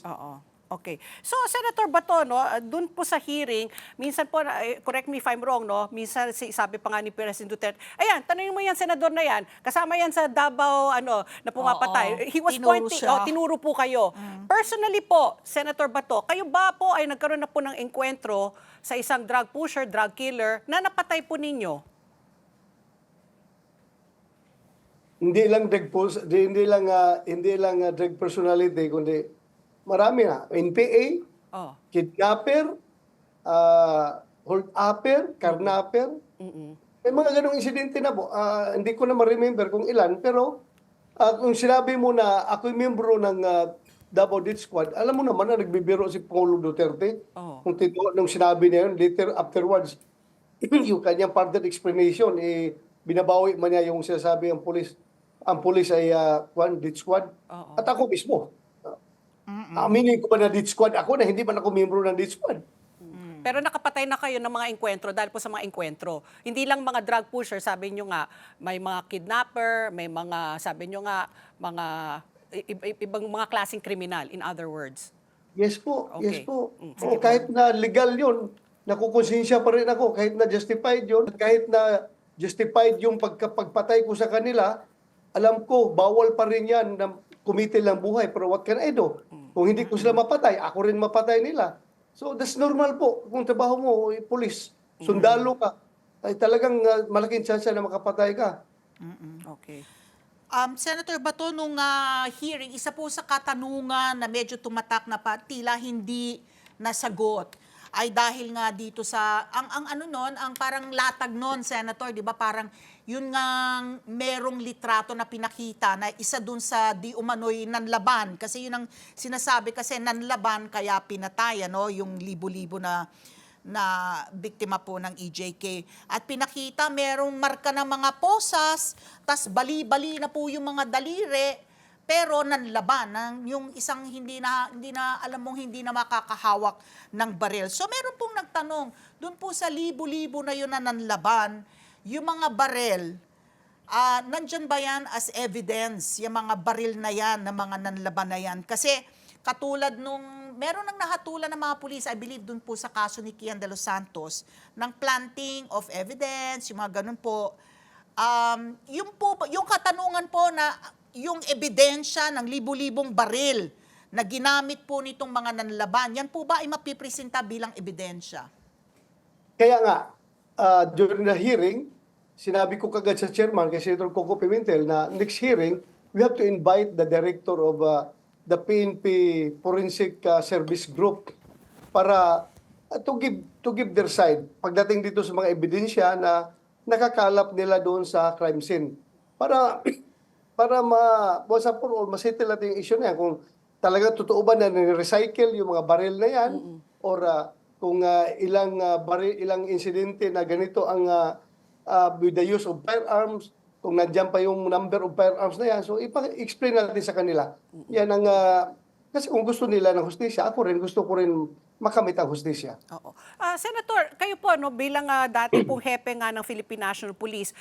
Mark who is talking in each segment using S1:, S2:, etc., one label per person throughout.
S1: pulis.
S2: Oo. Okay. So, Senator Bato, no, dun po sa hearing, minsan po, correct me if I'm wrong, no, minsan sabi pa nga ni President Duterte, ayan, tanongin mo yan, senador na yan, kasama yan sa Davao, ano, na
S3: Oo,
S2: pumapatay. He was
S3: tinuro
S2: pointing,
S3: siya.
S2: tinuro po kayo. Personally po, Senator Bato, kayo ba po ay nagkaroon na po ng enkwentro sa isang drug pusher, drug killer, na napatay po ninyo?
S1: Hindi lang drug personality kundi marami na NPA,
S2: Oh.
S1: kidnapper, hold upper, carnapper. May mga ganong insidente na po. Hindi ko na ma-remember kung ilan pero kung sinabi mo na ako'y membro ng Davao Death Squad, alam mo naman na nagbibiro si Pangulong Duterte.
S2: Oh.
S1: Nung sinabi niya yun, later afterwards, yung kanyang further explanation, binabawi man niya yung sinasabi ang pulis ay Death Squad.
S2: Oo.
S1: At ako mismo. Aminin ko ba na Death Squad ako na hindi man ako membro ng Death Squad?
S2: Pero nakapatay na kayo ng mga enkwentro dahil po sa mga enkwentro. Hindi lang mga drug pusher, sabi nyo nga, may mga kidnapper, may mga, sabi nyo nga, mga ibang mga klaseng kriminal, in other words.
S1: Yes po,
S2: Okay.
S1: yes po.
S2: Sige po.
S1: Kahit na legal yun, nakukonsensya pa rin ako. Kahit na justified yun, kahit na justified yung pagpatay ko sa kanila, alam ko, bawal pa rin yan na kumitil ng buhay. Pero what can I do? Kung hindi ko sila mapatay, ako rin mapatay nila. So that's normal po. Kung trabaho mo, pulis, sundalo ka, ay talagang malaking chance na makapatay ka.
S2: Okay.
S3: Senator Bato, nung hearing, isa po sa katanungan na medyo tumatak na tila hindi nasagot ay dahil nga dito sa ang ano nun, ang parang latag nun, Senator, 'di ba? Parang yun nga merong litrato na pinakita na isa dun sa di umano'y nanlaban kasi yun ang sinasabi kasi nanlaban kaya pinatay, ano, yung libo-libo na biktima po ng EJK. At pinakita, merong marka ng mga posas, tas bali-bali na po yung mga daliri, pero nanlaban, yung isang hindi na alam mong hindi na makakahawak ng baril. So meron pong nagtanong, doon po sa libo-libo na yun na nanlaban, yung mga baril, nandyan ba yan as evidence, yung mga baril na yan, na mga nanlaban na yan? Kasi katulad nung, meron nang nahatulan ng mga pulis, I believe dun po sa kaso ni Kian de los Santos, ng planting of evidence, yung mga ganun po. Yung katanungan po na yung ebidensya ng libu-libong baril na ginamit po nitong mga nanlaban, yan po ba ay mapipresenta bilang ebidensya?
S1: Kaya nga, during the hearing, sinabi ko kagad sa chairman, kay Senator Coco Pimentel, na next hearing, we have to invite the director of the PNP Forensic Service Group para to give their side pagdating dito sa mga ebidensya na nakakalap nila doon sa crime scene. Para once and for all, masettle natin yung issue na yan. Kung talaga totoo ba na recycle yung mga baril na yan, or kung ilang insidente na ganito ang with the use of firearms, kung nandiyan pa yung number of firearms na yan, so explain natin sa kanila. Yan ang, kasi kung gusto nila ng hustisya, ako rin, gusto ko rin makamit ang hustisya.
S2: Oo. Senator, kayo po, no, bilang dati pong hepe nga ng Philippine National Police,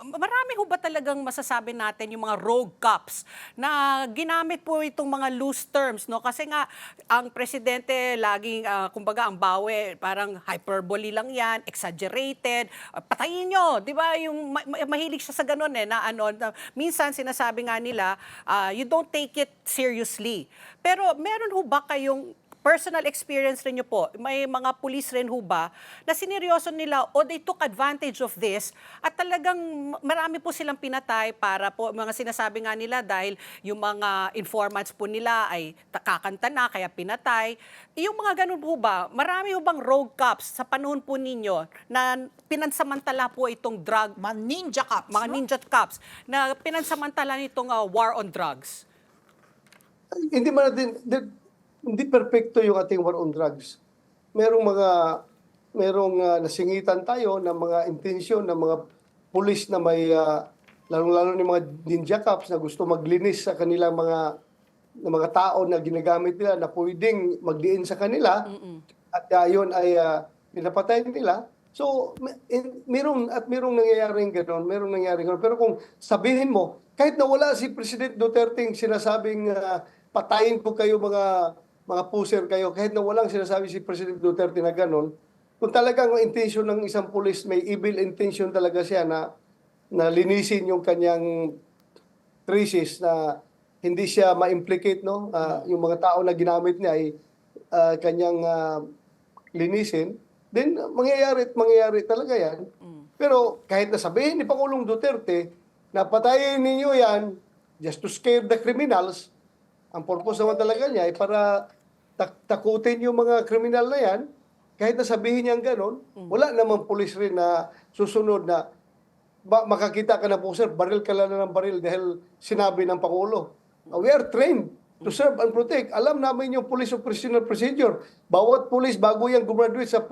S2: marami ho ba talagang masasabi natin yung mga rogue cops na ginamit po itong mga loose terms, no? Kasi nga, ang presidente laging, kumbaga, ang bawi, parang hyperbole lang yan, exaggerated, patayin nyo, di ba? Yung mahilig siya sa ganun na minsan sinasabi nga nila, you don't take it seriously. Pero meron ho ba kayong personal experience rin nyo po, may mga pulis rin ho ba na sineryoso nila o they took advantage of this at talagang marami po silang pinatay para po mga sinasabi nga nila dahil yung mga informants po nila ay kakanta na kaya pinatay. Yung mga ganun po ba, marami ho bang rogue cops sa panahon po ninyo na pinansamantala po itong drug,
S3: Mga ninja cops,
S2: mga
S3: no?
S2: ninja cops na pinansamantala nitong war on drugs?
S1: Hindi man natin, hindi perpekto yung ating war on drugs. Merong nasingitan tayo ng mga intensyon ng mga pulis na may lalong-lalo ng mga ninja cops na gusto maglinis sa kanilang mga tao na ginagamit nila na pwedeng magdiin sa kanila at yun ay pinapatay nila. So merong nangyayaring gano'n, pero kung sabihin mo kahit na wala si President Duterte sinasabing patayin ko kayo mga puser kayo, kahit na walang sinasabi si President Duterte na gano'n, kung talagang ang intention ng isang pulis, may evil intention talaga siya na linisin yung kanyang traces, na hindi siya ma-implicate, no? Yung mga tao na ginamit niya ay kanyang linisin, then mangyayari talaga yan. Pero kahit na sabihin ni Pangulong Duterte na patayin ninyo yan just to scare the criminals, ang purpose naman talaga niya ay para takutin yung mga kriminal na yan. Kahit na sabihin niya gano'n, wala namang pulis rin na susunod na makakita ka na po, sir, baril ka lang ng baril dahil sinabi ng Pangulo. We are trained to serve and protect. Alam namin yung police operational procedure. Bawat pulis, bago yan gumraduate sa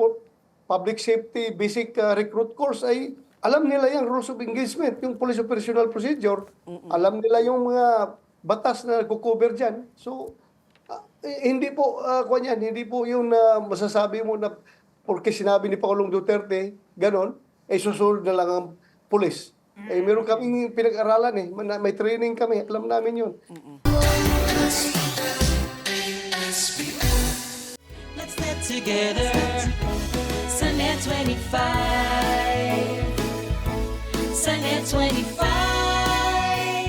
S1: public safety basic recruit course, ay alam nila yung rules of engagement, yung police operational procedure. Alam nila yung mga batas na nagko-cover dyan. So, hindi po, hindi po yung masasabi mo na porque sinabi ni Pangulong Duterte, ganon, susunod na lang ang pulis. Meron kaming pinag-aralan may training kami, alam namin yun.
S4: Let's get together. Sunday 25. Sunday 25.